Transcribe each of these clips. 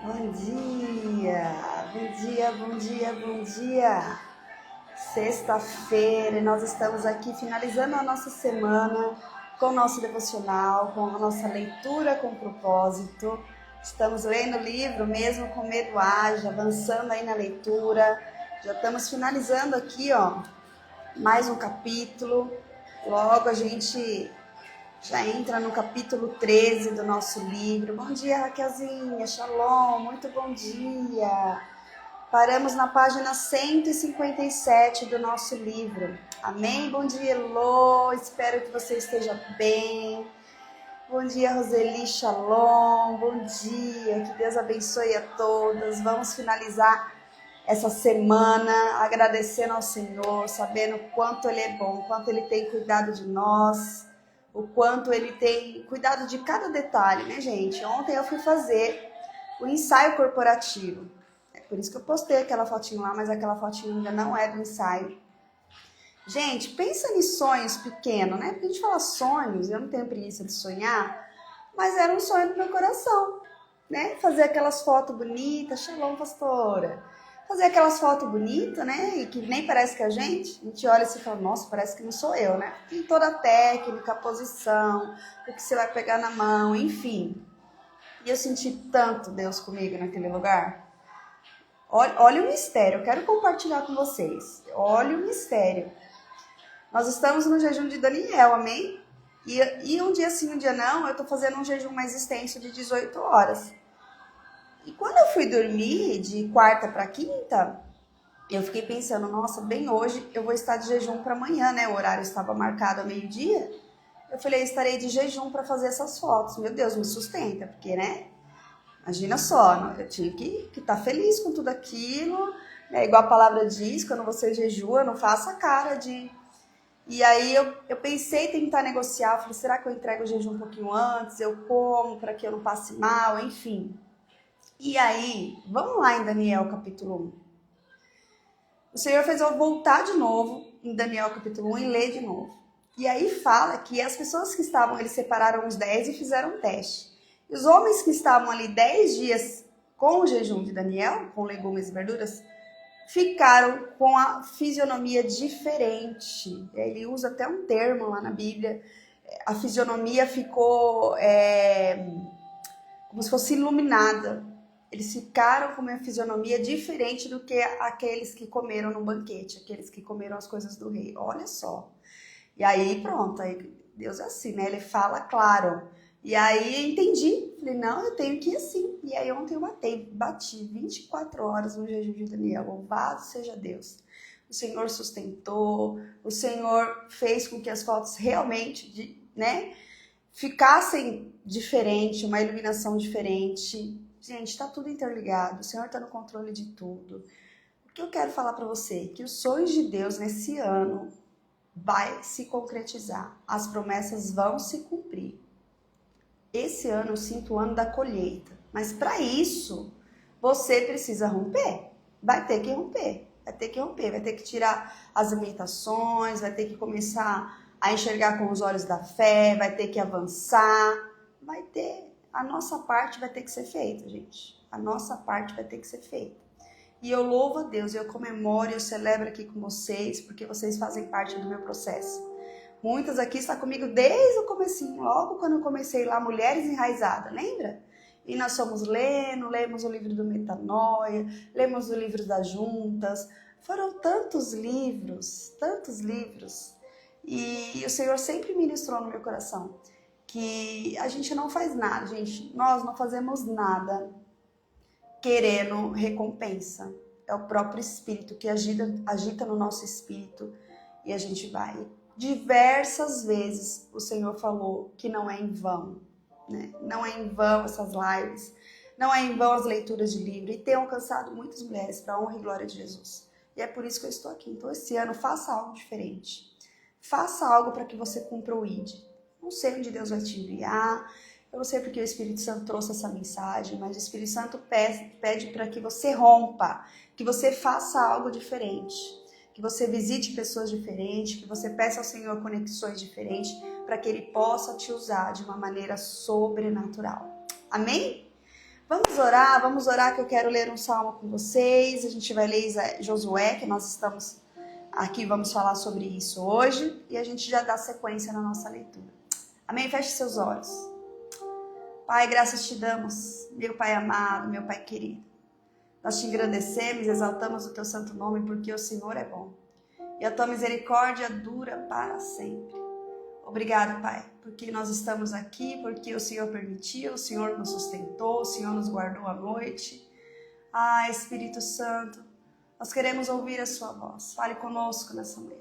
Bom dia, bom dia, bom dia, bom dia. Sexta-feira e nós estamos aqui finalizando a nossa semana com o nosso devocional, com a nossa leitura com propósito. Estamos lendo o livro Mesmo com Medo Age, avançando aí na leitura. Já estamos finalizando aqui, mais um capítulo. Logo a gente já entra no capítulo 13 do nosso livro. Bom dia, Raquelzinha, shalom, muito bom dia. Paramos na página 157 do nosso livro. Amém? Bom dia, Elô, espero que você esteja bem. Bom dia, Roseli, shalom, bom dia, que Deus abençoe a todas. Vamos finalizar essa semana agradecendo ao Senhor, sabendo o quanto Ele é bom, o quanto Ele tem cuidado de nós, o quanto Ele tem cuidado de cada detalhe, né, gente? Ontem eu fui fazer o ensaio corporativo. É por isso que eu postei aquela fotinho lá, mas aquela fotinho ainda não é do ensaio. Gente, pensa em sonhos pequenos, né? Porque a gente fala sonhos, eu não tenho preguiça de sonhar, mas era um sonho do meu coração, né? Fazer aquelas fotos bonitas, shalom, pastora. Fazer aquelas fotos bonitas, né? E que nem parece que a gente olha assim e fala, nossa, parece que não sou eu, né? Tem toda a técnica, a posição, o que você vai pegar na mão, enfim. E eu senti tanto Deus comigo naquele lugar. Olha o mistério, eu quero compartilhar com vocês. Olha o mistério. Nós estamos no jejum de Daniel, amém? E um dia sim, um dia não, eu tô fazendo um jejum mais extenso de 18 horas. E quando eu fui dormir, de quarta para quinta, eu fiquei pensando, nossa, bem hoje eu vou estar de jejum para amanhã, né? O horário estava marcado ao meio-dia. Eu falei, estarei de jejum para fazer essas fotos. Meu Deus, me sustenta, porque, né? Imagina só, eu tinha que estar feliz com tudo aquilo, né? Igual a palavra diz, quando você jejua, não faça cara de... E aí eu pensei em tentar negociar, falei, será que eu entrego o jejum um pouquinho antes? Eu como para que eu não passe mal, enfim. E aí, vamos lá em Daniel capítulo 1. O Senhor fez eu voltar de novo em Daniel capítulo 1 e ler de novo. E aí fala que as pessoas que estavam, eles separaram os 10 e fizeram um teste. E os homens que estavam ali 10 dias com o jejum de Daniel, com legumes e verduras, ficaram com a fisionomia diferente. Ele usa até um termo lá na Bíblia. A fisionomia ficou como se fosse iluminada. Eles ficaram com uma fisionomia diferente do que aqueles que comeram no banquete, aqueles que comeram as coisas do rei. Olha só. E aí, pronto, aí Deus é assim, né? Ele fala claro. E aí eu entendi. Falei, não, eu tenho que ir assim. E aí ontem eu bati 24 horas no jejum de Daniel. Louvado seja Deus. O Senhor sustentou, o Senhor fez com que as fotos realmente, né, ficassem diferente, uma iluminação diferente. Gente, tá tudo interligado, o Senhor tá no controle de tudo. O que eu quero falar para você? Que os sonhos de Deus nesse ano vai se concretizar, as promessas vão se cumprir. Esse ano eu sinto o ano da colheita, mas para isso você precisa romper, vai ter que romper, vai ter que tirar as limitações, vai ter que começar a enxergar com os olhos da fé, vai ter que avançar, a nossa parte vai ter que ser feita, gente, a nossa parte vai ter que ser feita. E eu louvo a Deus, eu comemoro, eu celebro aqui com vocês, porque vocês fazem parte do meu processo. Muitas aqui estão comigo desde o comecinho, logo quando eu comecei lá, Mulheres Enraizadas, lembra? E nós fomos lemos o livro do Metanoia, lemos o livro das Juntas, foram tantos livros, e o Senhor sempre ministrou no meu coração, que a gente não faz nada, gente, nós não fazemos nada querendo recompensa. É o próprio Espírito que agita no nosso espírito e a gente vai. Diversas vezes o Senhor falou que não é em vão, né? Não é em vão essas lives, não é em vão as leituras de livro, e tem alcançado muitas mulheres para a honra e glória de Jesus. E é por isso que eu estou aqui. Então esse ano faça algo diferente. Faça algo para que você cumpra o ID. Não sei onde Deus vai te enviar, eu não sei porque o Espírito Santo trouxe essa mensagem, mas o Espírito Santo pede para que você rompa, que você faça algo diferente, que você visite pessoas diferentes, que você peça ao Senhor conexões diferentes, para que Ele possa te usar de uma maneira sobrenatural. Amém? Vamos orar que eu quero ler um salmo com vocês. A gente vai ler Josué, que nós estamos aqui, vamos falar sobre isso hoje. E a gente já dá sequência na nossa leitura. Amém? Feche seus olhos. Pai, graças te damos, meu Pai amado, meu Pai querido. Nós te agradecemos, exaltamos o teu santo nome, porque o Senhor é bom. E a tua misericórdia dura para sempre. Obrigado, Pai, porque nós estamos aqui, porque o Senhor permitiu, o Senhor nos sustentou, o Senhor nos guardou à noite. Ah, Espírito Santo, nós queremos ouvir a sua voz. Fale conosco nessa manhã.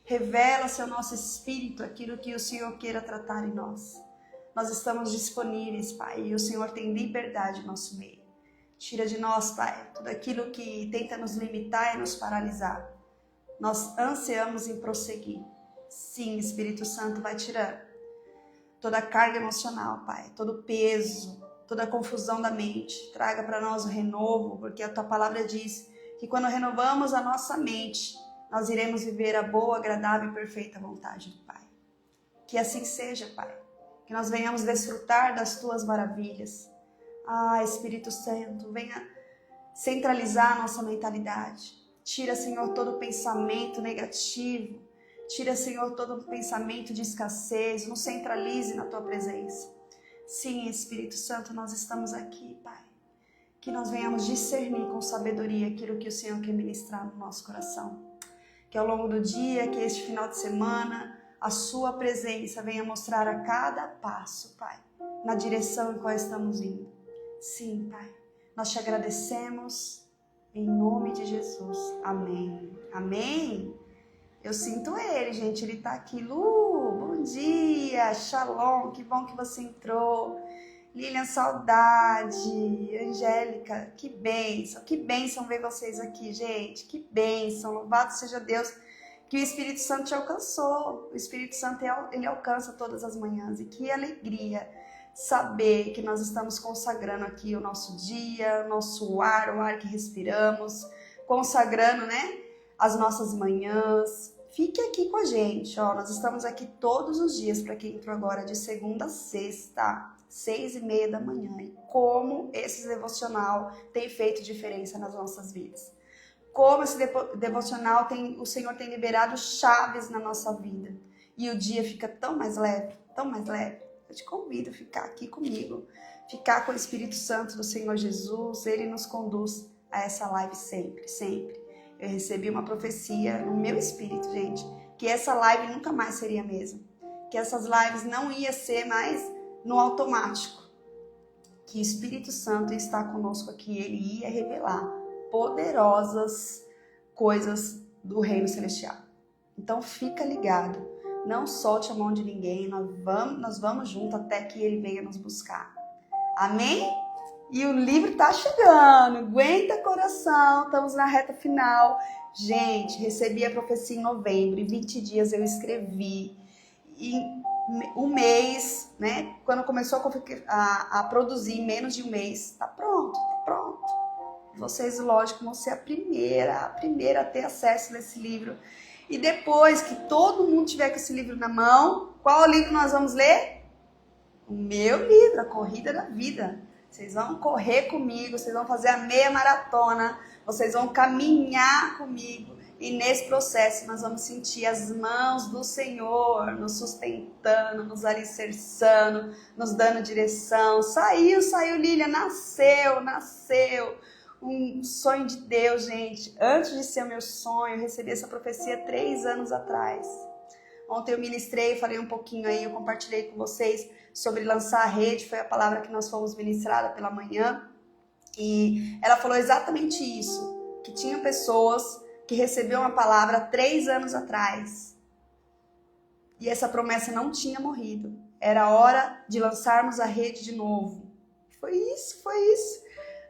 Revela-se ao nosso espírito aquilo que o Senhor queira tratar em nós. Nós estamos disponíveis, Pai, e o Senhor tem liberdade no nosso meio. Tira de nós, Pai, tudo aquilo que tenta nos limitar e nos paralisar. Nós ansiamos em prosseguir. Sim, Espírito Santo vai tirando toda a carga emocional, Pai, todo o peso, toda a confusão da mente. Traga para nós o renovo, porque a tua palavra diz que quando renovamos a nossa mente, nós iremos viver a boa, agradável e perfeita vontade do Pai. Que assim seja, Pai. Que nós venhamos desfrutar das tuas maravilhas. Ah, Espírito Santo, venha centralizar a nossa mentalidade. Tira, Senhor, todo pensamento negativo. Tira, Senhor, todo pensamento de escassez. Nos centralize na tua presença. Sim, Espírito Santo, nós estamos aqui, Pai. Que nós venhamos discernir com sabedoria aquilo que o Senhor quer ministrar no nosso coração. Que ao longo do dia, que este final de semana, a sua presença venha mostrar a cada passo, Pai, na direção em qual estamos indo. Sim, Pai, nós te agradecemos em nome de Jesus. Amém. Amém. Eu sinto ele, gente, ele tá aqui. Lu, bom dia, Shalom, que bom que você entrou. Lilian, saudade. Angélica, que bênção ver vocês aqui, gente, que bênção. Louvado seja Deus que o Espírito Santo te alcançou. O Espírito Santo, ele alcança todas as manhãs. E que alegria saber que nós estamos consagrando aqui o nosso dia, o nosso ar, o ar que respiramos, consagrando, né, as nossas manhãs. Fique aqui com a gente, ó. Nós estamos aqui todos os dias, para quem entrou agora de segunda a sexta, 6:30 da manhã. E como esse devocional tem feito diferença nas nossas vidas. Como esse devocional o Senhor tem liberado chaves na nossa vida. E o dia fica tão mais leve, tão mais leve. Eu te convido a ficar aqui comigo, ficar com o Espírito Santo do Senhor Jesus. Ele nos conduz a essa live sempre, sempre. Eu recebi uma profecia no meu espírito, gente, que essa live nunca mais seria a mesma. Que essas lives não ia ser mais no automático. Que o Espírito Santo está conosco aqui. Ele ia revelar poderosas coisas do reino celestial. Então fica ligado. Não solte a mão de ninguém, nós vamos junto até que ele venha nos buscar. Amém? E o livro tá chegando, aguenta coração, estamos na reta final. Gente, recebi a profecia em novembro, em 20 dias eu escrevi. E um mês, né, quando começou a produzir, em menos de um mês, tá pronto. Vocês, lógico, vão ser a primeira a ter acesso nesse livro. E depois que todo mundo tiver com esse livro na mão, qual livro nós vamos ler? O meu livro, A Corrida da Vida. Vocês vão correr comigo, vocês vão fazer a meia maratona, vocês vão caminhar comigo. E nesse processo nós vamos sentir as mãos do Senhor nos sustentando, nos alicerçando, nos dando direção. Saiu, Lilian, nasceu. Um sonho de Deus, gente. Antes de ser o meu sonho, eu recebi essa profecia 3 anos atrás. Ontem eu ministrei, falei um pouquinho aí, eu compartilhei com vocês sobre lançar a rede, foi a palavra que nós fomos ministrada pela manhã. E ela falou exatamente isso, que tinha pessoas que receberam uma palavra 3 anos atrás. E essa promessa não tinha morrido. Era hora de lançarmos a rede de novo. Foi isso.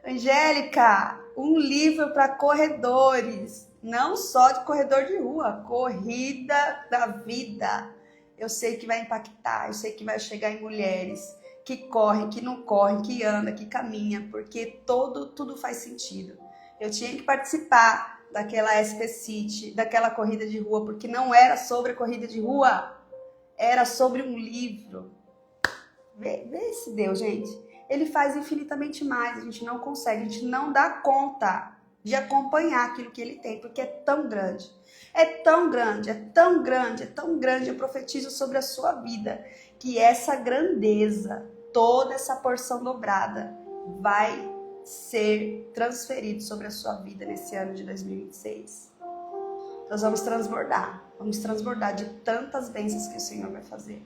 Angélica, um livro para corredores, não só de corredor de rua, corrida da vida. Eu sei que vai impactar, eu sei que vai chegar em mulheres que correm, que não correm, que andam, que caminham, porque tudo faz sentido. Eu tinha que participar daquela SP City, daquela corrida de rua, porque não era sobre corrida de rua, era sobre um livro. Vê se deu, gente. Ele faz infinitamente mais. A gente não consegue, a gente não dá conta de acompanhar aquilo que ele tem, porque é tão grande. É tão grande, é tão grande, é tão grande. Eu profetizo sobre a sua vida que essa grandeza, toda essa porção dobrada, vai ser transferido sobre a sua vida nesse ano de 2026. Nós vamos transbordar de tantas bênçãos que o Senhor vai fazer.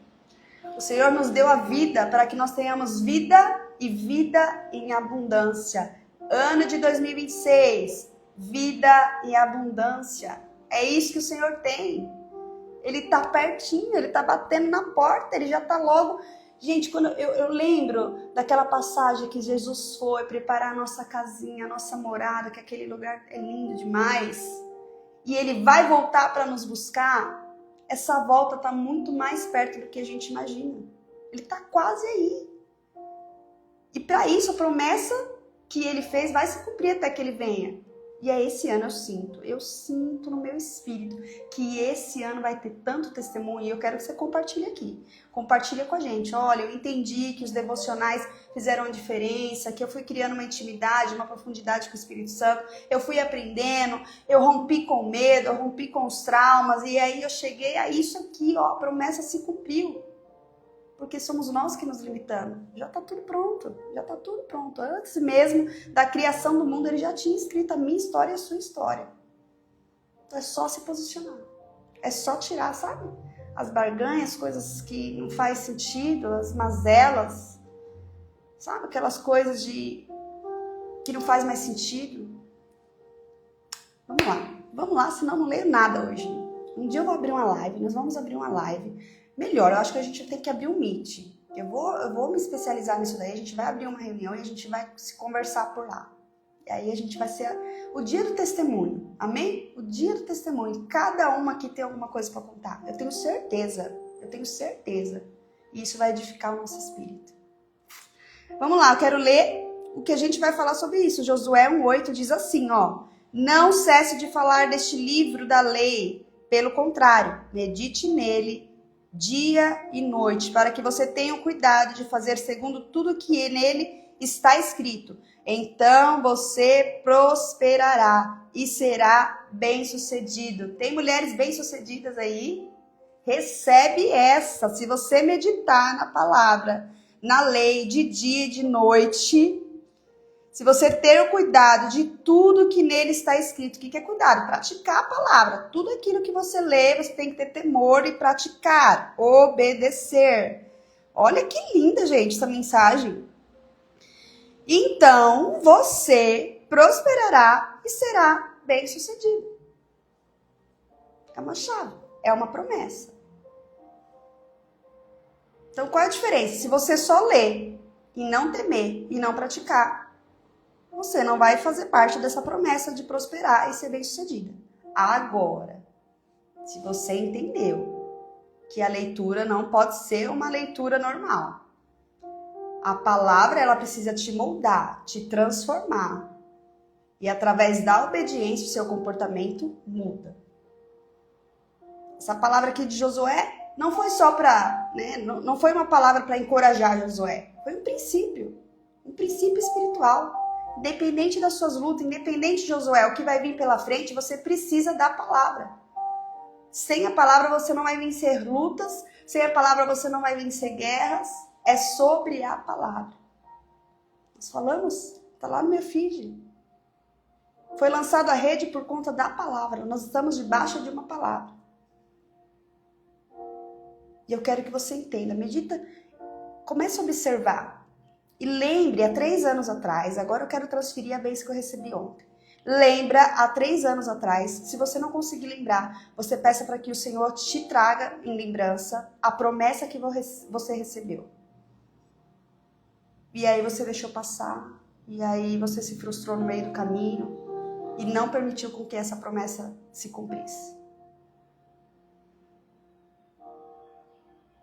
O Senhor nos deu a vida para que nós tenhamos vida e vida em abundância. Ano de 2026, vida em abundância. É isso que o Senhor tem. Ele está pertinho, ele está batendo na porta, ele já está logo. Gente, quando eu lembro daquela passagem que Jesus foi preparar a nossa casinha, a nossa morada, que aquele lugar é lindo demais, e ele vai voltar para nos buscar, essa volta está muito mais perto do que a gente imagina. Ele está quase aí. E para isso, a promessa que ele fez vai se cumprir até que ele venha. E é esse ano eu sinto no meu espírito que esse ano vai ter tanto testemunho e eu quero que você compartilhe aqui. Compartilha com a gente. Olha, eu entendi que os devocionais fizeram a diferença, que eu fui criando uma intimidade, uma profundidade com o Espírito Santo, eu fui aprendendo, eu rompi com o medo, eu rompi com os traumas e aí eu cheguei a isso aqui, ó, a promessa se cumpriu. Porque somos nós que nos limitamos. Já está tudo pronto. Já está tudo pronto. Antes mesmo da criação do mundo, ele já tinha escrito a minha história e a sua história. Então é só se posicionar. É só tirar, sabe? As barganhas, coisas que não faz sentido, as mazelas. Sabe? Aquelas coisas que não faz mais sentido. Vamos lá. Vamos lá, senão não leio nada hoje. Um dia eu vou abrir uma live. Nós vamos abrir uma live. Melhor, eu acho que a gente tem que abrir um Meet. Eu vou me especializar nisso daí, a gente vai abrir uma reunião e a gente vai se conversar por lá. E aí a gente vai ser o dia do testemunho, amém? O dia do testemunho. Cada uma aqui tem alguma coisa para contar. Eu tenho certeza. E isso vai edificar o nosso espírito. Vamos lá, eu quero ler o que a gente vai falar sobre isso. Josué 1:8 diz assim, ó. Não cesse de falar deste livro da lei. Pelo contrário, medite nele dia e noite, para que você tenha o cuidado de fazer segundo tudo que nele está escrito. Então você prosperará e será bem-sucedido. Tem mulheres bem-sucedidas aí? Recebe essa. Se você meditar na palavra, na lei, de dia e de noite, se você ter o cuidado de tudo que nele está escrito, o que é cuidado? Praticar a palavra. Tudo aquilo que você lê, você tem que ter temor e praticar, obedecer. Olha que linda, gente, essa mensagem. Então, você prosperará e será bem-sucedido. É uma chave, é uma promessa. Então, qual é a diferença? Se você só ler e não temer e não praticar, você não vai fazer parte dessa promessa de prosperar e ser bem-sucedida. Agora, se você entendeu que a leitura não pode ser uma leitura normal, a palavra ela precisa te moldar, te transformar. E através da obediência, o seu comportamento muda. Essa palavra aqui de Josué não foi só para, não foi uma palavra para encorajar Josué. Foi um princípio espiritual. Independente das suas lutas, independente de Josué, o que vai vir pela frente, você precisa da palavra. Sem a palavra você não vai vencer lutas, sem a palavra você não vai vencer guerras. É sobre a palavra. Nós falamos, está lá no meu feed. Foi lançada a rede por conta da palavra. Nós estamos debaixo de uma palavra. E eu quero que você entenda, medita, comece a observar. E lembre, há 3 anos atrás, agora eu quero transferir a bênção que eu recebi ontem. Lembra, há 3 anos atrás, se você não conseguir lembrar, você peça para que o Senhor te traga em lembrança a promessa que você recebeu. E aí você deixou passar, e aí você se frustrou no meio do caminho e não permitiu com que essa promessa se cumprisse.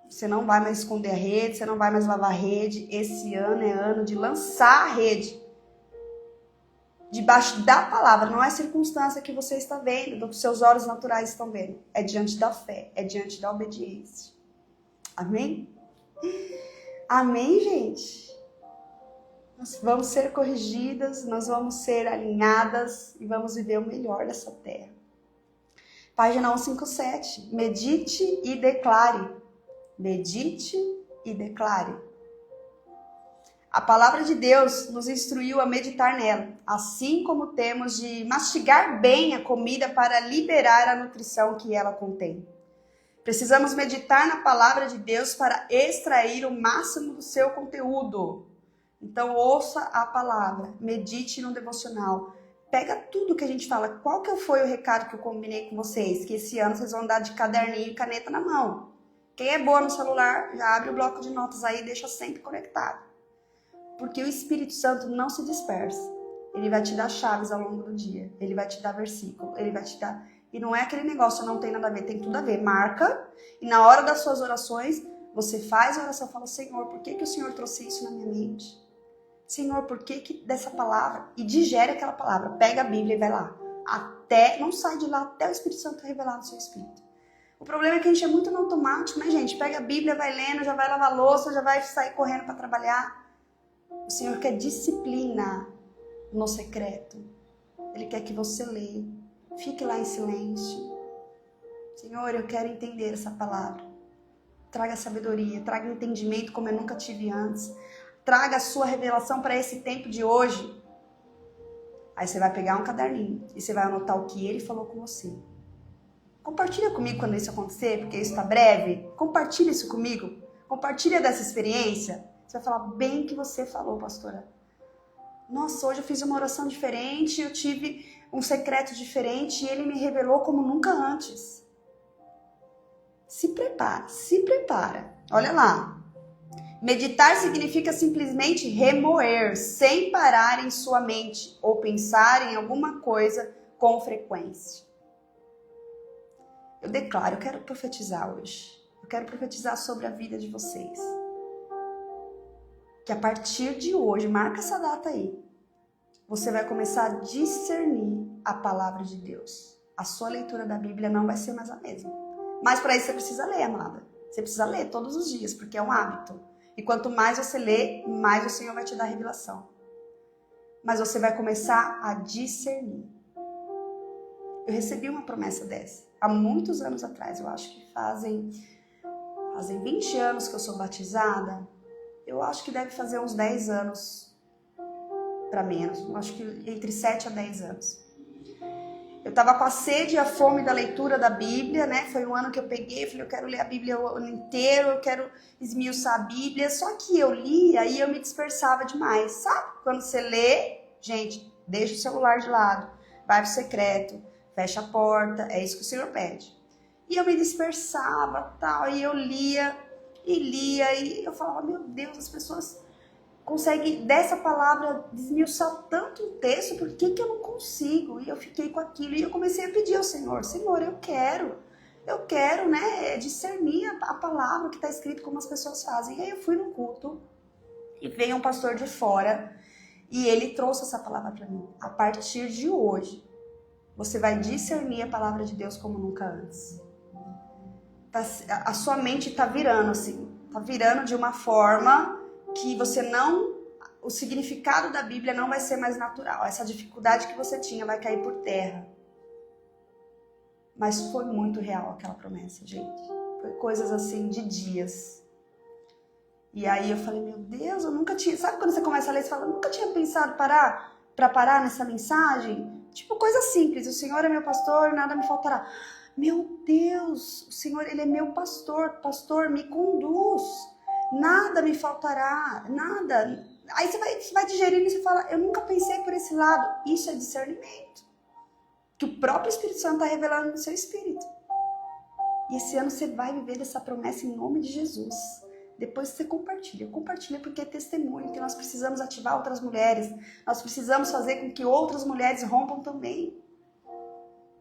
Você não vai mais esconder a rede, você não vai mais lavar a rede. Esse ano é ano de lançar a rede. Debaixo da palavra, não é circunstância que você está vendo, do que seus olhos naturais estão vendo. É diante da fé, é diante da obediência. Amém? Amém, gente? nós vamos ser corrigidas, nós vamos ser alinhadas e vamos viver o melhor dessa terra. Página 157. Medite e declare. Medite e declare. A palavra de Deus nos instruiu a meditar nela, assim como temos de mastigar bem a comida para liberar a nutrição que ela contém. Precisamos meditar na palavra de Deus para extrair o máximo do seu conteúdo. Então ouça a palavra, medite no devocional. Pega tudo que a gente fala. Qual que foi o recado que eu combinei com vocês? Que esse ano vocês vão andar de caderninho e caneta na mão. Quem é boa no celular, já abre o bloco de notas aí e deixa sempre conectado. Porque o Espírito Santo não se dispersa. Ele vai te dar chaves ao longo do dia. Ele vai te dar versículo. Ele vai te dar... E não é aquele negócio, não tem nada a ver. Tem tudo a ver. Marca. E na hora das suas orações, você faz a oração e fala, Senhor, por que o Senhor trouxe isso na minha mente? Senhor, por que dessa palavra? E digere aquela palavra. Pega a Bíblia e vai lá. Não sai de lá até o Espírito Santo revelar no seu espírito. O problema é que a gente é muito no automático, né, gente? Pega a Bíblia, vai lendo, já vai lavar louça, já vai sair correndo para trabalhar. O Senhor quer disciplina no secreto. Ele quer que você leia. Fique lá em silêncio. Senhor, eu quero entender essa palavra. Traga sabedoria, traga entendimento como eu nunca tive antes. Traga a sua revelação para esse tempo de hoje. Aí você vai pegar um caderninho e você vai anotar o que ele falou com você. Compartilha comigo quando isso acontecer, porque isso está breve. Compartilha isso comigo. Compartilha dessa experiência. Você vai falar bem que você falou, pastora. Nossa, hoje eu fiz uma oração diferente, eu tive um secreto diferente e ele me revelou como nunca antes. Se prepara. Olha lá. Meditar significa simplesmente remoer, sem parar em sua mente ou pensar em alguma coisa com frequência. Eu declaro, eu quero profetizar hoje. Eu quero profetizar sobre a vida de vocês. Que a partir de hoje, marca essa data aí, você vai começar a discernir a palavra de Deus. A sua leitura da Bíblia não vai ser mais a mesma. Mas para isso você precisa ler, amada. Você precisa ler todos os dias, porque é um hábito. E quanto mais você lê, mais o Senhor vai te dar revelação. Mas você vai começar a discernir. Eu recebi uma promessa dessa há muitos anos atrás. Eu acho que fazem 20 anos que eu sou batizada. Eu acho que deve fazer uns 10 anos para menos. Eu acho que entre 7 a 10 anos. Eu estava com a sede e a fome da leitura da Bíblia, né? Foi um ano que eu peguei, falei, eu quero ler a Bíblia o ano inteiro, eu quero esmiuçar a Bíblia. Só que eu lia e eu me dispersava demais, sabe? Quando você lê, gente, deixa o celular de lado, vai pro secreto, fecha a porta, é isso que o Senhor pede. E eu me dispersava, tal, e eu lia, e eu falava, meu Deus, as pessoas conseguem dessa palavra desmiuçar tanto o texto, por que eu não consigo? E eu fiquei com aquilo, e eu comecei a pedir ao Senhor, Senhor, eu quero, né, discernir a palavra que está escrito como as pessoas fazem. E aí eu fui no culto, e veio um pastor de fora, e ele trouxe essa palavra para mim. A partir de hoje, você vai discernir a palavra de Deus como nunca antes. A sua mente está virando assim, está virando de uma forma que você não, o significado da Bíblia não vai ser mais natural. Essa dificuldade que você tinha vai cair por terra. Mas foi muito real aquela promessa, gente. Foi coisas assim de dias. E aí eu falei, meu Deus, eu nunca tinha... Sabe quando você começa a ler, você fala, eu nunca tinha pensado para parar nessa mensagem? Tipo, coisa simples, o Senhor é meu pastor, nada me faltará. Meu Deus, o Senhor, Ele é meu pastor, me conduz. Nada me faltará, nada. Aí você vai digerindo e você fala, eu nunca pensei por esse lado. Isso é discernimento. Que o próprio Espírito Santo está revelando no seu espírito. E esse ano você vai viver essa promessa em nome de Jesus. Depois você compartilha porque é testemunho, que nós precisamos ativar outras mulheres. Nós precisamos fazer com que outras mulheres rompam também.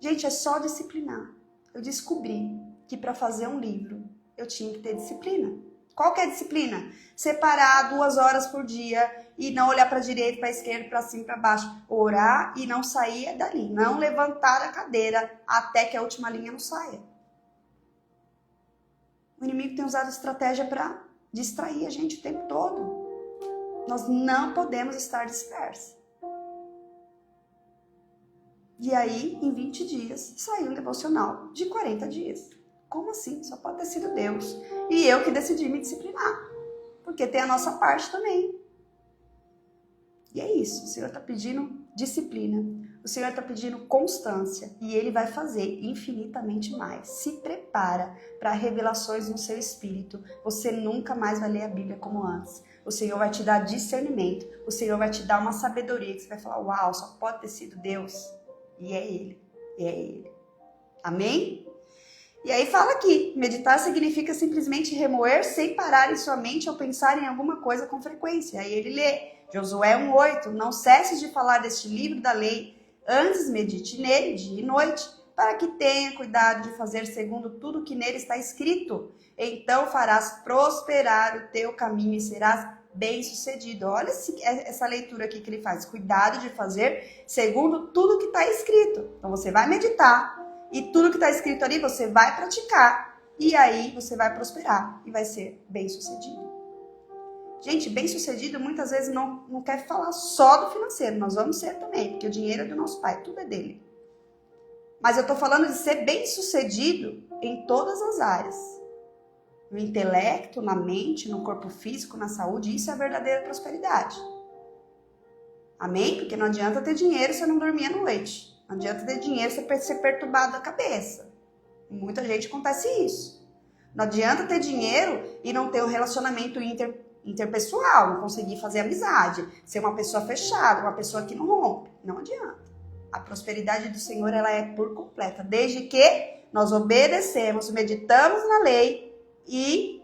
Gente, é só disciplinar. Eu descobri que para fazer um livro, eu tinha que ter disciplina. Qual que é a disciplina? Separar 2 horas por dia e não olhar para a direita, para a esquerda, para cima, para baixo. Orar e não sair dali. Não levantar a cadeira até que a última linha não saia. O inimigo tem usado estratégia para distrair a gente o tempo todo. Nós não podemos estar dispersos. E aí, em 20 dias, saiu um devocional de 40 dias. Como assim? Só pode ter sido Deus. E eu que decidi me disciplinar. Porque tem a nossa parte também. E é isso. O Senhor está pedindo disciplina. O Senhor está pedindo constância. E Ele vai fazer infinitamente mais. Se prepara para revelações no seu espírito. Você nunca mais vai ler a Bíblia como antes. O Senhor vai te dar discernimento. O Senhor vai te dar uma sabedoria que você vai falar, uau, só pode ter sido Deus. E é Ele. E é Ele. Amém? E aí fala aqui, meditar significa simplesmente remoer sem parar em sua mente ou pensar em alguma coisa com frequência. Aí ele lê, Josué 1:8, não cesses de falar deste livro da lei, antes medite nele dia e noite, para que tenha cuidado de fazer segundo tudo que nele está escrito. Então farás prosperar o teu caminho e serás bem-sucedido. Olha essa leitura aqui que ele faz, cuidado de fazer segundo tudo que está escrito. Então você vai meditar. E tudo que está escrito ali, você vai praticar. E aí, você vai prosperar. E vai ser bem-sucedido. Gente, bem-sucedido muitas vezes não quer falar só do financeiro. Nós vamos ser também, porque o dinheiro é do nosso pai. Tudo é dele. Mas eu estou falando de ser bem-sucedido em todas as áreas. No intelecto, na mente, no corpo físico, na saúde. Isso é a verdadeira prosperidade. Amém? Porque não adianta ter dinheiro se você não dormir à noite. Não adianta ter dinheiro você ser perturbado da cabeça. Muita gente acontece isso. Não adianta ter dinheiro e não ter um relacionamento interpessoal, não conseguir fazer amizade, ser uma pessoa fechada, uma pessoa que não rompe. Não adianta. A prosperidade do Senhor, ela é por completa, desde que nós obedecemos, meditamos na lei e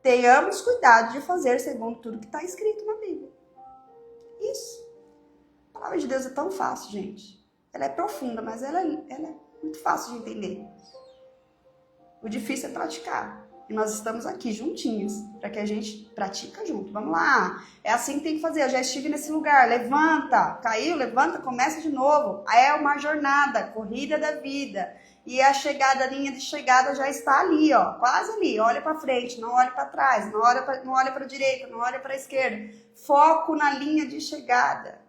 tenhamos cuidado de fazer segundo tudo que está escrito na Bíblia. Isso. A palavra de Deus é tão fácil, gente. Ela é profunda, mas ela é muito fácil de entender. O difícil é praticar. E nós estamos aqui juntinhos, para que a gente pratica junto. Vamos lá. É assim que tem que fazer. Eu já estive nesse lugar. Levanta. Caiu, levanta, começa de novo. É uma jornada, corrida da vida. E a linha de chegada já está ali, ó, quase ali. Olha para frente, não olha para trás, não olha para a direita, não olha para a esquerda. Foco na linha de chegada.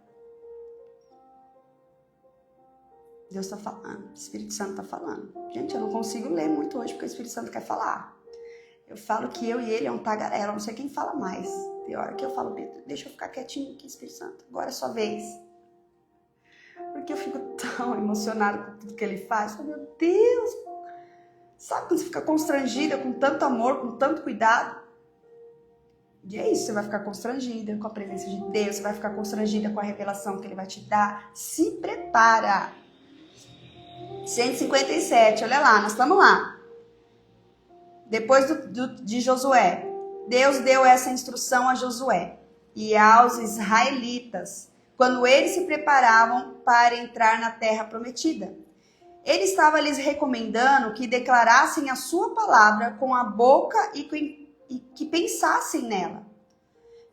Deus está falando, o Espírito Santo está falando. Gente, eu não consigo ler muito hoje porque o Espírito Santo quer falar. Eu falo que eu e ele é um tagarela, eu não sei quem fala mais. Tem hora que eu falo, deixa eu ficar quietinho aqui, Espírito Santo, agora é sua vez. Porque eu fico tão emocionada com tudo que ele faz. Meu Deus! Sabe quando você fica constrangida com tanto amor, com tanto cuidado? E é isso, você vai ficar constrangida com a presença de Deus, você vai ficar constrangida com a revelação que ele vai te dar. Se prepara! 157, olha lá, nós estamos lá. Depois de Josué, Deus deu essa instrução a Josué e aos israelitas, quando eles se preparavam para entrar na terra prometida. Ele estava lhes recomendando que declarassem a sua palavra com a boca e que pensassem nela.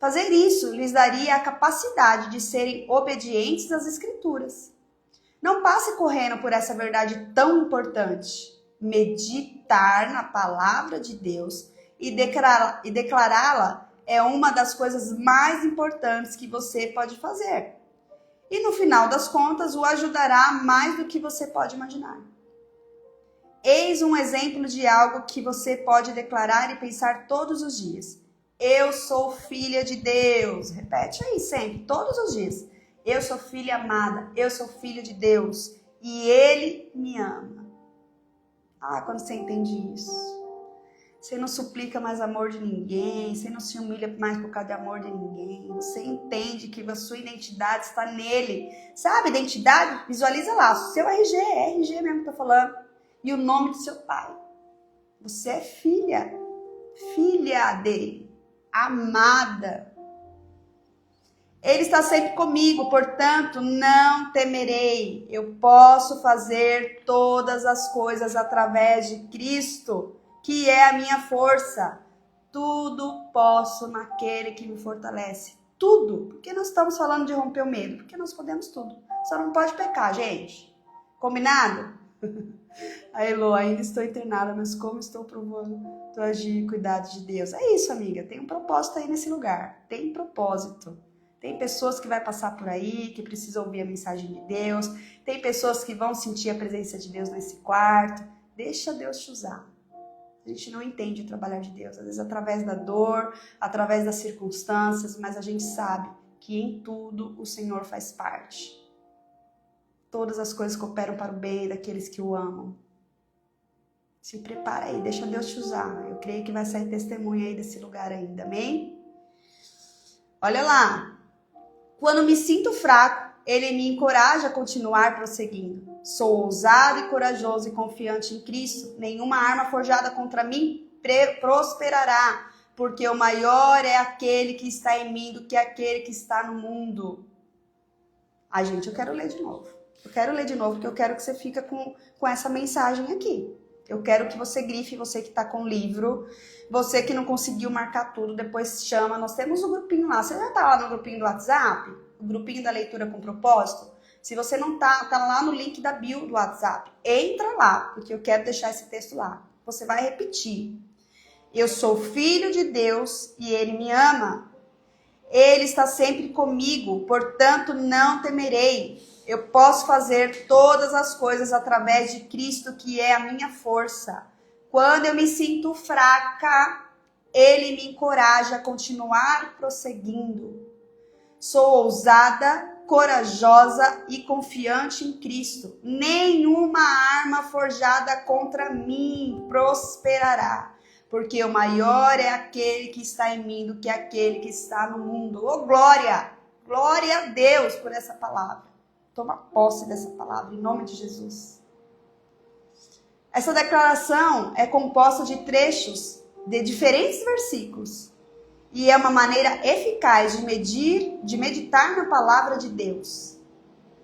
Fazer isso lhes daria a capacidade de serem obedientes às Escrituras. Não passe correndo por essa verdade tão importante. Meditar na palavra de Deus e declará-la é uma das coisas mais importantes que você pode fazer. E no final das contas, o ajudará mais do que você pode imaginar. Eis um exemplo de algo que você pode declarar e pensar todos os dias. Eu sou filha de Deus. Repete aí sempre, todos os dias. Eu sou filha amada, eu sou filho de Deus e Ele me ama. Ah, quando você entende isso, você não suplica mais amor de ninguém, você não se humilha mais por causa de amor de ninguém, você entende que a sua identidade está nele. Sabe, identidade? Visualiza lá, seu RG, é RG mesmo que eu tô falando, e o nome do seu pai. Você é filha dele, amada. Ele está sempre comigo, portanto, não temerei. Eu posso fazer todas as coisas através de Cristo, que é a minha força. Tudo posso naquele que me fortalece. Tudo. Por que nós estamos falando de romper o medo? Porque nós podemos tudo. Só não pode pecar, gente. Combinado? A Elô, ainda estou internada, mas como estou provando do agir e cuidado de Deus? É isso, amiga, tem um propósito aí nesse lugar, tem propósito. Tem pessoas que vai passar por aí, que precisam ouvir a mensagem de Deus, tem pessoas que vão sentir a presença de Deus nesse quarto. Deixa Deus te usar. A gente não entende o trabalhar de Deus, às vezes através da dor, através das circunstâncias, mas a gente sabe que em tudo o Senhor faz parte. Todas as coisas cooperam para o bem daqueles que o amam. Se prepara aí, deixa Deus te usar. Eu creio que vai sair testemunha aí desse lugar ainda, amém? Olha lá. Quando me sinto fraco, Ele me encoraja a continuar prosseguindo. Sou ousado e corajoso e confiante em Cristo. Nenhuma arma forjada contra mim prosperará, porque o maior é aquele que está em mim do que aquele que está no mundo. Ai, gente, eu quero ler de novo. Eu quero ler de novo, porque eu quero que você fique com essa mensagem aqui. Eu quero que você grife, você que está com o livro, você que não conseguiu marcar tudo, depois chama. Nós temos um grupinho lá. Você já está lá no grupinho do WhatsApp? O grupinho da leitura com propósito? Se você não tá lá no link da bio do WhatsApp. Entra lá, porque eu quero deixar esse texto lá. Você vai repetir. Eu sou filho de Deus e Ele me ama. Ele está sempre comigo, portanto não temerei. Eu posso fazer todas as coisas através de Cristo, que é a minha força. Quando eu me sinto fraca, Ele me encoraja a continuar prosseguindo. Sou ousada, corajosa e confiante em Cristo. Nenhuma arma forjada contra mim prosperará. Porque o maior é aquele que está em mim do que aquele que está no mundo. Oh, glória! Glória a Deus por essa palavra. Toma posse dessa palavra, em nome de Jesus. Essa declaração é composta de trechos de diferentes versículos. E é uma maneira eficaz de meditar na palavra de Deus.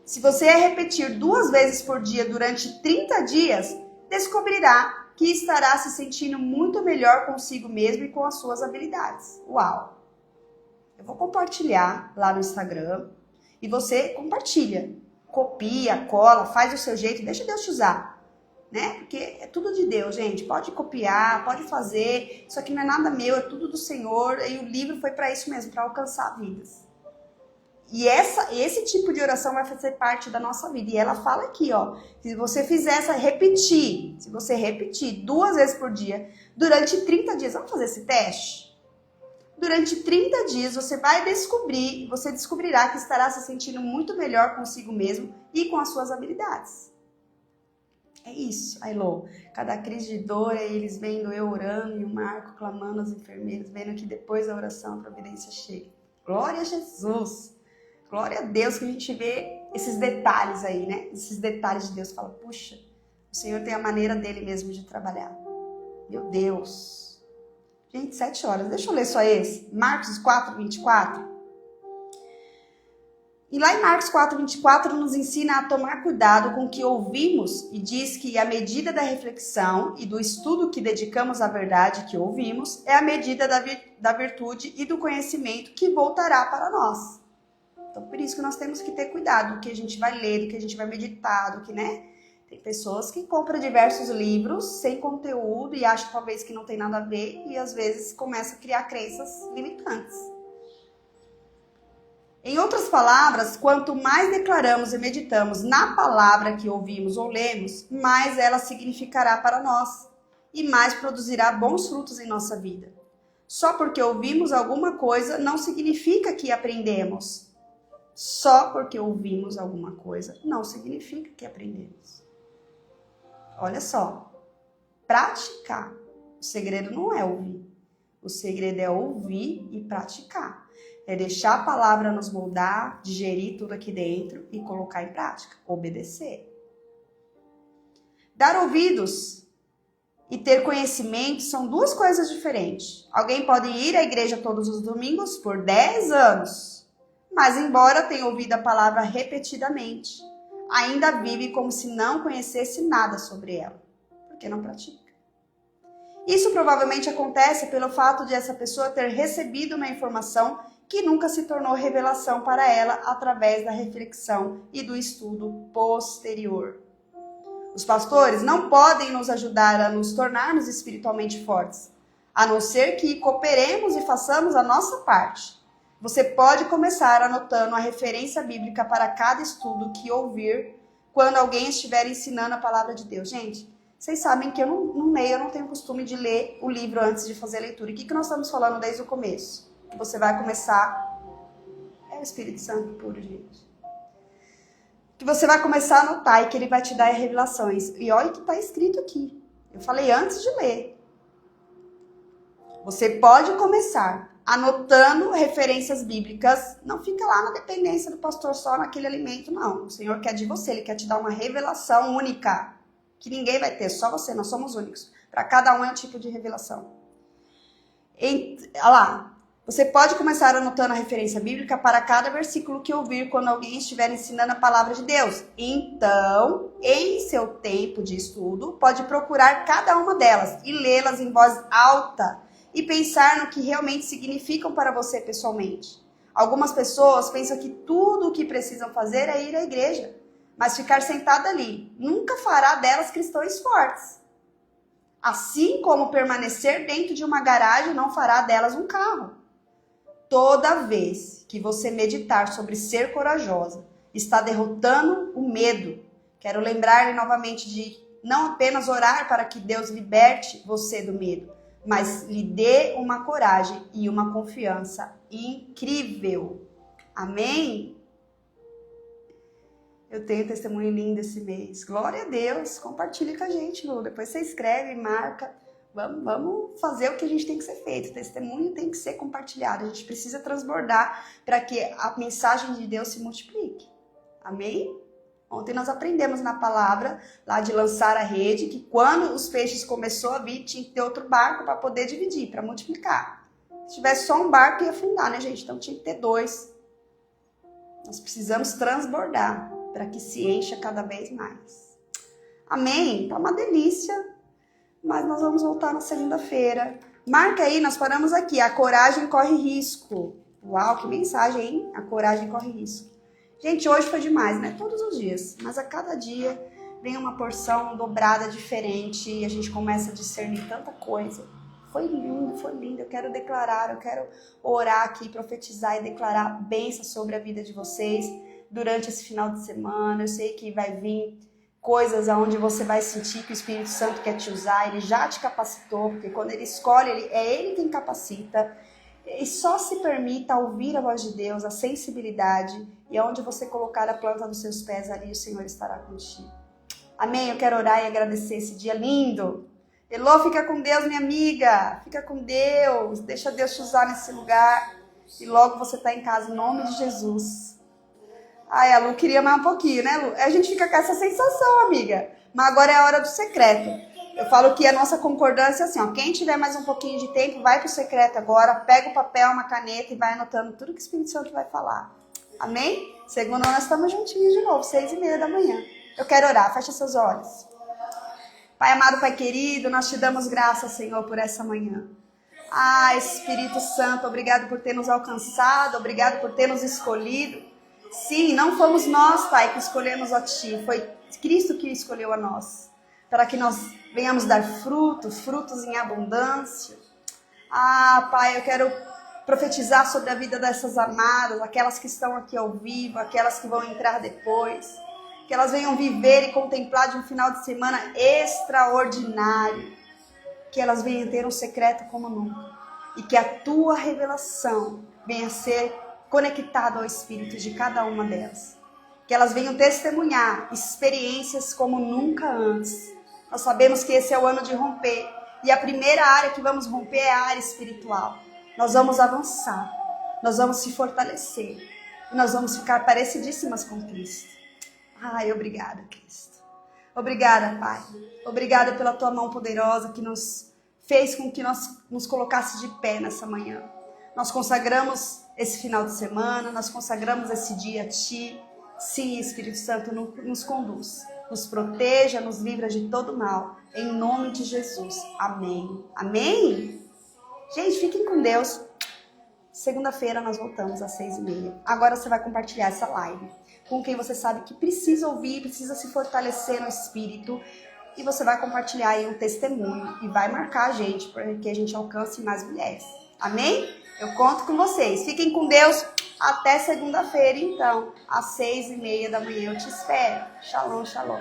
Se você repetir 2 vezes por dia durante 30 dias, descobrirá que estará se sentindo muito melhor consigo mesmo e com as suas habilidades. Uau! Eu vou compartilhar lá no Instagram e você compartilha. Copia, cola, faz do seu jeito, deixa Deus te usar. Né? Porque é tudo de Deus, gente. Pode copiar, pode fazer. Isso aqui não é nada meu, é tudo do Senhor. E o livro foi para isso mesmo, para alcançar vidas. E esse tipo de oração vai fazer parte da nossa vida. E ela fala aqui, ó. Se você fizer se você repetir 2 vezes por dia, durante 30 dias, vamos fazer esse teste? Durante 30 dias você descobrirá que estará se sentindo muito melhor consigo mesmo e com as suas habilidades. É isso, Ailô. Cada crise de dor, eles vendo eu orando e o Marco clamando aos enfermeiros, vendo que depois da oração a providência chega. Glória a Jesus! Glória a Deus que a gente vê esses detalhes aí, né? Esses detalhes de Deus. Fala, puxa, o Senhor tem a maneira dele mesmo de trabalhar. Meu Deus! Gente, 7 horas. Deixa eu ler só esse. Marcos 4, 24. E lá em Marcos 4, 24 nos ensina a tomar cuidado com o que ouvimos e diz que a medida da reflexão e do estudo que dedicamos à verdade que ouvimos é a medida da virtude e do conhecimento que voltará para nós. Então, por isso que nós temos que ter cuidado do que a gente vai ler, do que a gente vai meditar, do que, né? Tem pessoas que compram diversos livros sem conteúdo e acham talvez que não tem nada a ver e às vezes começa a criar crenças limitantes. Em outras palavras, quanto mais declaramos e meditamos na palavra que ouvimos ou lemos, mais ela significará para nós e mais produzirá bons frutos em nossa vida. Só porque ouvimos alguma coisa não significa que aprendemos. Só porque ouvimos alguma coisa não significa que aprendemos. Olha só, praticar. O segredo não é ouvir. O segredo é ouvir e praticar. É deixar a palavra nos moldar, digerir tudo aqui dentro e colocar em prática. Obedecer. Dar ouvidos e ter conhecimento são 2 coisas diferentes. Alguém pode ir à igreja todos os domingos por 10 anos, mas embora tenha ouvido a palavra repetidamente, ainda vive como se não conhecesse nada sobre ela, porque não pratica. Isso provavelmente acontece pelo fato de essa pessoa ter recebido uma informação que nunca se tornou revelação para ela através da reflexão e do estudo posterior. Os pastores não podem nos ajudar a nos tornarmos espiritualmente fortes, a não ser que cooperemos e façamos a nossa parte. Você pode começar anotando a referência bíblica para cada estudo que ouvir quando alguém estiver ensinando a palavra de Deus. Gente, vocês sabem que eu não leio, eu não tenho costume de ler o livro antes de fazer a leitura. E o que nós estamos falando desde o começo? Que você vai começar... É o Espírito Santo puro, gente. Que você vai começar a anotar e que ele vai te dar revelações. E olha o que está escrito aqui. Eu falei antes de ler. Você pode começar anotando referências bíblicas. Não fica lá na dependência do pastor só naquele alimento, não. O Senhor quer de você, ele quer te dar uma revelação única. Que ninguém vai ter, só você, nós somos únicos. Para cada um é um tipo de revelação. Olha lá. Você pode começar anotando a referência bíblica para cada versículo que ouvir quando alguém estiver ensinando a palavra de Deus. Então, em seu tempo de estudo, pode procurar cada uma delas e lê-las em voz alta e pensar no que realmente significam para você pessoalmente. Algumas pessoas pensam que tudo o que precisam fazer é ir à igreja, mas ficar sentada ali nunca fará delas cristãos fortes. Assim como permanecer dentro de uma garagem não fará delas um carro. Toda vez que você meditar sobre ser corajosa, está derrotando o medo. Quero lembrar-lhe novamente de não apenas orar para que Deus liberte você do medo, mas lhe dê uma coragem e uma confiança incrível. Amém? Eu tenho testemunho lindo esse mês. Glória a Deus. Compartilhe com a gente, Lu. Depois você escreve, marca. Vamos fazer o que a gente tem que ser feito. O testemunho tem que ser compartilhado. A gente precisa transbordar para que a mensagem de Deus se multiplique. Amém? Ontem nós aprendemos na palavra lá de lançar a rede, que quando os peixes começou a vir, tinha que ter outro barco para poder dividir, para multiplicar. Se tivesse só um barco, ia afundar, né, gente? Então tinha que ter dois. Nós precisamos transbordar para que se encha cada vez mais. Amém? Tá uma delícia. Mas nós vamos voltar na segunda-feira. Marca aí, nós paramos aqui. A coragem corre risco. Uau, que mensagem, hein? A coragem corre risco. Gente, hoje foi demais, né? Todos os dias. Mas a cada dia vem uma porção dobrada diferente e a gente começa a discernir tanta coisa. Foi lindo, foi lindo. Eu quero declarar, eu quero orar aqui, profetizar e declarar bênção sobre a vida de vocês durante esse final de semana. Eu sei que vai vir coisas onde você vai sentir que o Espírito Santo quer te usar, ele já te capacitou, porque quando ele escolhe, é ele quem capacita. E só se permita ouvir a voz de Deus, a sensibilidade, e onde você colocar a planta dos seus pés, ali o Senhor estará contigo. Amém? Eu quero orar e agradecer esse dia lindo. Elô, fica com Deus, minha amiga. Fica com Deus. Deixa Deus te usar nesse lugar. E logo você está em casa, em nome de Jesus. Ai, a Lu queria mais um pouquinho, né, Lu? A gente fica com essa sensação, amiga. Mas agora é a hora do secreto. Eu falo que a nossa concordância é assim, ó. Quem tiver mais um pouquinho de tempo, vai pro secreto agora. Pega o papel, uma caneta e vai anotando tudo que o Espírito Santo vai falar. Amém? Segunda nós estamos juntinhos de novo, 6:30 da manhã. Eu quero orar. Fecha seus olhos. Pai amado, Pai querido, nós te damos graças, Senhor, por essa manhã. Ah, Espírito Santo, obrigado por ter nos alcançado, obrigado por ter nos escolhido. Sim, não fomos nós, Pai, que escolhemos a Ti, foi Cristo que escolheu a nós, para que nós venhamos dar frutos em abundância. Ah, Pai, eu quero profetizar sobre a vida dessas amadas, aquelas que estão aqui ao vivo, aquelas que vão entrar depois, que elas venham viver e contemplar de um final de semana extraordinário, que elas venham ter um secreto como nunca, e que a Tua revelação venha ser conectada ao espírito de cada uma delas, que elas venham testemunhar experiências como nunca antes. Nós sabemos que esse é o ano de romper, e a primeira área que vamos romper é a área espiritual. Nós vamos avançar, nós vamos se fortalecer, e nós vamos ficar parecidíssimas com Cristo. Ai, obrigada, Cristo. Obrigada, Pai. Obrigada pela Tua mão poderosa que nos fez com que nós nos colocasse de pé nessa manhã. Nós consagramos esse final de semana, nós consagramos esse dia a Ti. Sim, Espírito Santo, nos conduz, nos proteja, nos livra de todo mal. Em nome de Jesus. Amém. Amém? Gente, fiquem com Deus. Segunda-feira nós voltamos às 6h30. Agora você vai compartilhar essa live com quem você sabe que precisa ouvir, precisa se fortalecer no espírito. E você vai compartilhar aí um testemunho e vai marcar a gente para que a gente alcance mais mulheres. Amém? Eu conto com vocês. Fiquem com Deus. Até segunda-feira, então. Às 6h30 da manhã eu te espero. Shalom, shalom.